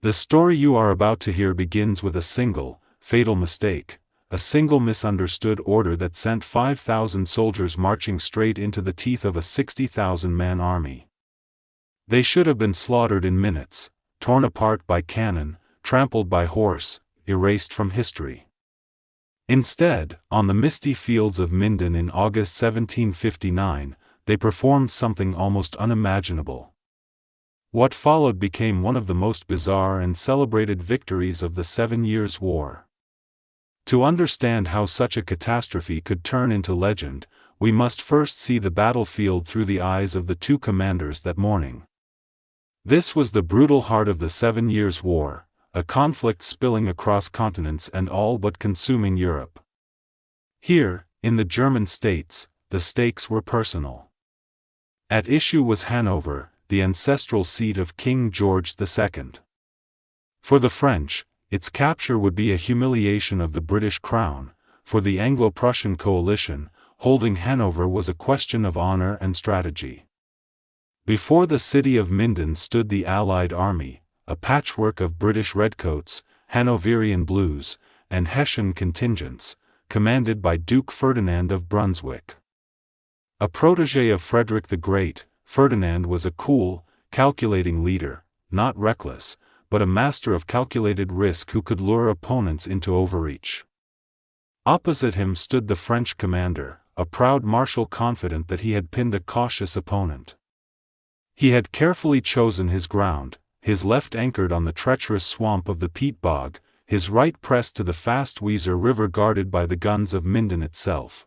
The story you are about to hear begins with a single, fatal mistake, a single misunderstood order that sent 5,000 soldiers marching straight into the teeth of a 60,000-man army. They should have been slaughtered in minutes, torn apart by cannon, trampled by horse, erased from history. Instead, on the misty fields of Minden in August 1759, they performed something almost unimaginable. What followed became one of the most bizarre and celebrated victories of the 7 Years' War. To understand how such a catastrophe could turn into legend, we must first see the battlefield through the eyes of the two commanders that morning. This was the brutal heart of the 7 Years' War, a conflict spilling across continents and all but consuming Europe. Here, in the German states, the stakes were personal. At issue was Hanover, the ancestral seat of King George II. For the French, its capture would be a humiliation of the British crown. For the Anglo-Prussian coalition, holding Hanover was a question of honor and strategy. Before the city of Minden stood the Allied army, a patchwork of British redcoats, Hanoverian blues, and Hessian contingents, commanded by Duke Ferdinand of Brunswick. A protégé of Frederick the Great, Ferdinand was a cool, calculating leader, not reckless, but a master of calculated risk who could lure opponents into overreach. Opposite him stood the French commander, a proud marshal confident that he had pinned a cautious opponent. He had carefully chosen his ground, his left anchored on the treacherous swamp of the peat bog, his right pressed to the fast Weser River guarded by the guns of Minden itself.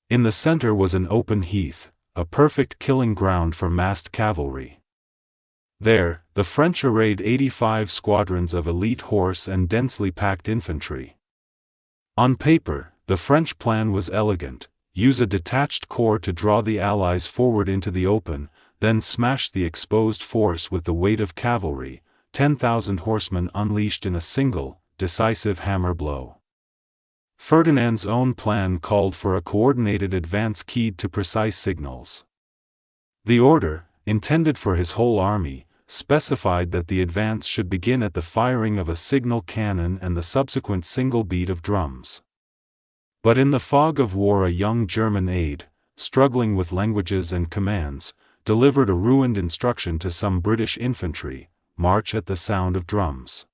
In the center was an open heath, a perfect killing ground for massed cavalry. There, the French arrayed 85 squadrons of elite horse and densely packed infantry. On paper, the French plan was elegant: use a detached corps to draw the Allies forward into the open, then smash the exposed force with the weight of cavalry, 10,000 horsemen unleashed in a single, decisive hammer blow. Ferdinand's own plan called for a coordinated advance keyed to precise signals. The order, intended for his whole army, specified that the advance should begin at the firing of a signal cannon and the subsequent single beat of drums. But in the fog of war a young German aide, struggling with languages and commands, delivered a ruined instruction to some British infantry: march at the sound of drums.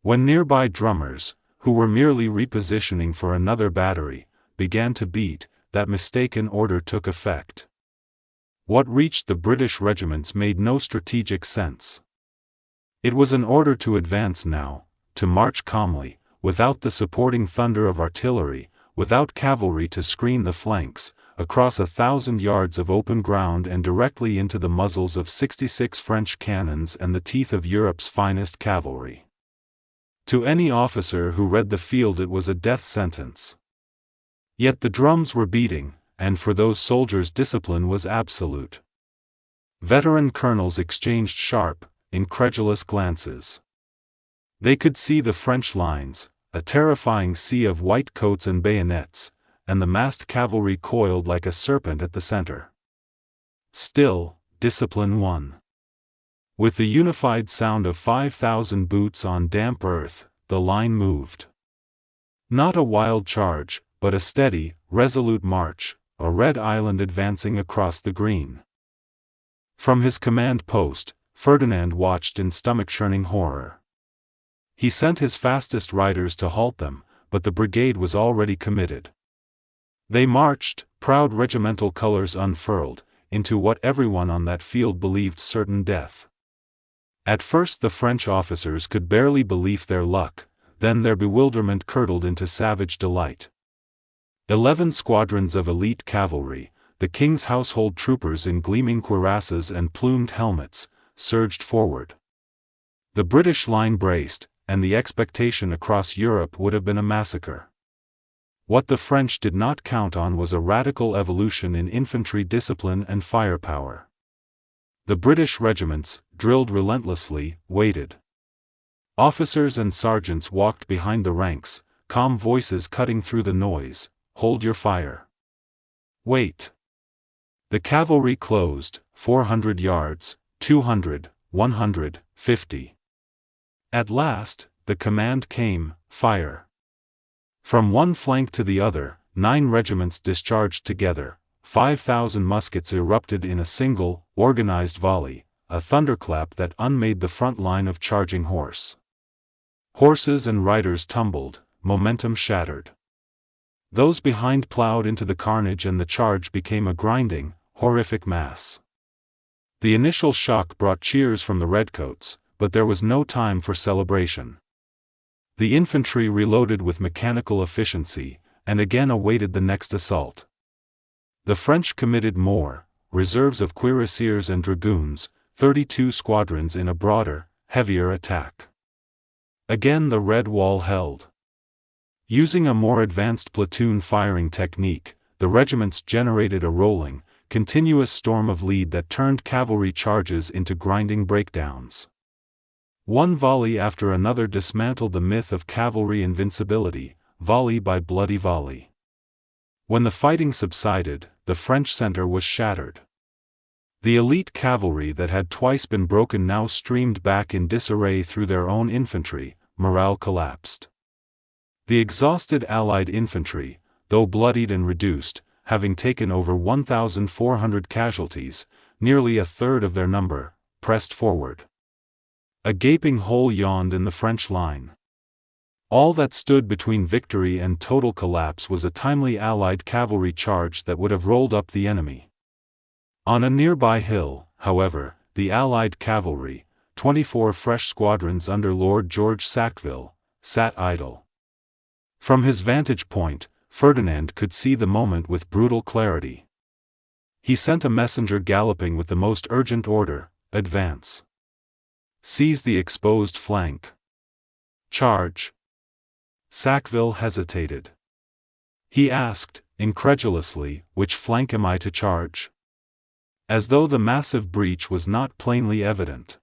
When nearby drummers, who were merely repositioning for another battery, began to beat, that mistaken order took effect. What reached the British regiments made no strategic sense. It was an order to advance now, to march calmly, without the supporting thunder of artillery, without cavalry to screen the flanks, across 1,000 yards of open ground and directly into the muzzles of 66 French cannons and the teeth of Europe's finest cavalry. To any officer who read the field it was a death sentence. Yet the drums were beating, and for those soldiers discipline was absolute. Veteran colonels exchanged sharp, incredulous glances. They could see the French lines, a terrifying sea of white coats and bayonets, and the massed cavalry coiled like a serpent at the center. Still, discipline won. With the unified sound of 5,000 boots on damp earth, the line moved. Not a wild charge, but a steady, resolute march, a red island advancing across the green. From his command post, Ferdinand watched in stomach-churning horror. He sent his fastest riders to halt them, but the brigade was already committed. They marched, proud regimental colors unfurled, into what everyone on that field believed certain death. At first the French officers could barely believe their luck, then their bewilderment curdled into savage delight. 11 squadrons of elite cavalry, the king's household troopers in gleaming cuirasses and plumed helmets, surged forward. The British line braced, and the expectation across Europe would have been a massacre. What the French did not count on was a radical evolution in infantry discipline and firepower. The British regiments, drilled relentlessly, waited. Officers and sergeants walked behind the ranks, calm voices cutting through the noise: hold your fire. Wait. The cavalry closed, 400 yards, 200, 150. At last, the command came, fire. From one flank to the other, 9 regiments discharged together, 5,000 muskets erupted in a single, organized volley, a thunderclap that unmade the front line of charging horse. Horses and riders tumbled, momentum shattered. Those behind plowed into the carnage and the charge became a grinding, horrific mass. The initial shock brought cheers from the redcoats, but there was no time for celebration. The infantry reloaded with mechanical efficiency, and again awaited the next assault. The French committed more, reserves of cuirassiers and dragoons, 32 squadrons in a broader, heavier attack. Again the Red Wall held. Using a more advanced platoon firing technique, the regiments generated a rolling, continuous storm of lead that turned cavalry charges into grinding breakdowns. One volley after another dismantled the myth of cavalry invincibility, volley by bloody volley. When the fighting subsided, the French center was shattered. The elite cavalry that had twice been broken now streamed back in disarray through their own infantry, morale collapsed. The exhausted Allied infantry, though bloodied and reduced, having taken over 1,400 casualties, nearly a third of their number, pressed forward. A gaping hole yawned in the French line. All that stood between victory and total collapse was a timely Allied cavalry charge that would have rolled up the enemy. On a nearby hill, however, the Allied cavalry, 24 fresh squadrons under Lord George Sackville, sat idle. From his vantage point, Ferdinand could see the moment with brutal clarity. He sent a messenger galloping with the most urgent order: advance. Seize the exposed flank. Charge. Sackville hesitated. He asked, incredulously, which flank am I to charge? As though the massive breach was not plainly evident.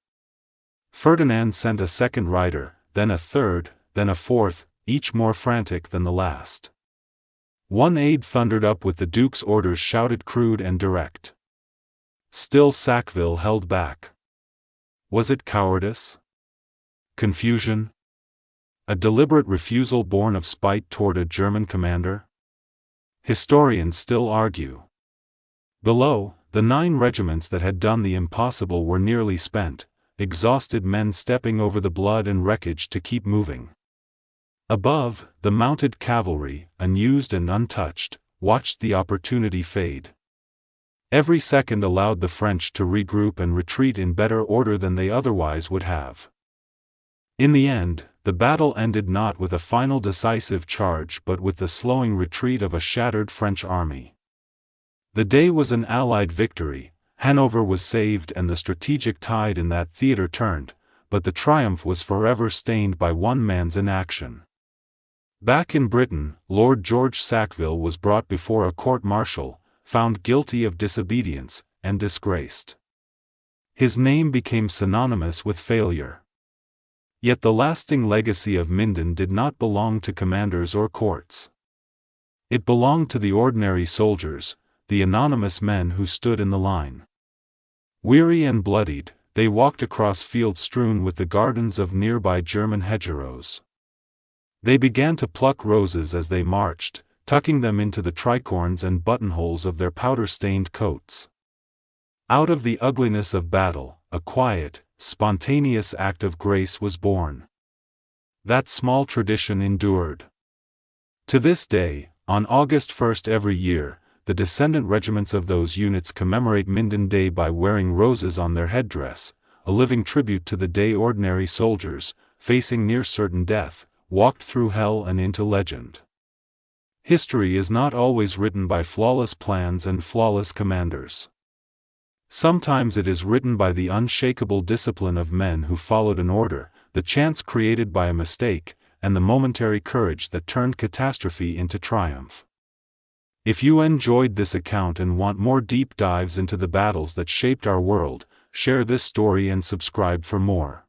Ferdinand sent a second rider, then a third, then a fourth, each more frantic than the last. One aide thundered up with the Duke's orders shouted crude and direct. Still Sackville held back. Was it cowardice? Confusion? A deliberate refusal born of spite toward a German commander? Historians still argue. Below, the 9 regiments that had done the impossible were nearly spent, exhausted men stepping over the blood and wreckage to keep moving. Above, the mounted cavalry, unused and untouched, watched the opportunity fade. Every second allowed the French to regroup and retreat in better order than they otherwise would have. In the end, the battle ended not with a final decisive charge but with the slowing retreat of a shattered French army. The day was an Allied victory, Hanover was saved and the strategic tide in that theater turned, but the triumph was forever stained by one man's inaction. Back in Britain, Lord George Sackville was brought before a court-martial, found guilty of disobedience, and disgraced. His name became synonymous with failure. Yet the lasting legacy of Minden did not belong to commanders or courts. It belonged to the ordinary soldiers, the anonymous men who stood in the line. Weary and bloodied, they walked across fields strewn with the gardens of nearby German hedgerows. They began to pluck roses as they marched, tucking them into the tricorns and buttonholes of their powder-stained coats. Out of the ugliness of battle, a quiet, spontaneous act of grace was born. That small tradition endured. To this day, on August 1st every year, the descendant regiments of those units commemorate Minden Day by wearing roses on their headdress, a living tribute to the day ordinary soldiers, facing near certain death, walked through hell and into legend. History is not always written by flawless plans and flawless commanders. Sometimes it is written by the unshakable discipline of men who followed an order, the chance created by a mistake, and the momentary courage that turned catastrophe into triumph. If you enjoyed this account and want more deep dives into the battles that shaped our world, share this story and subscribe for more.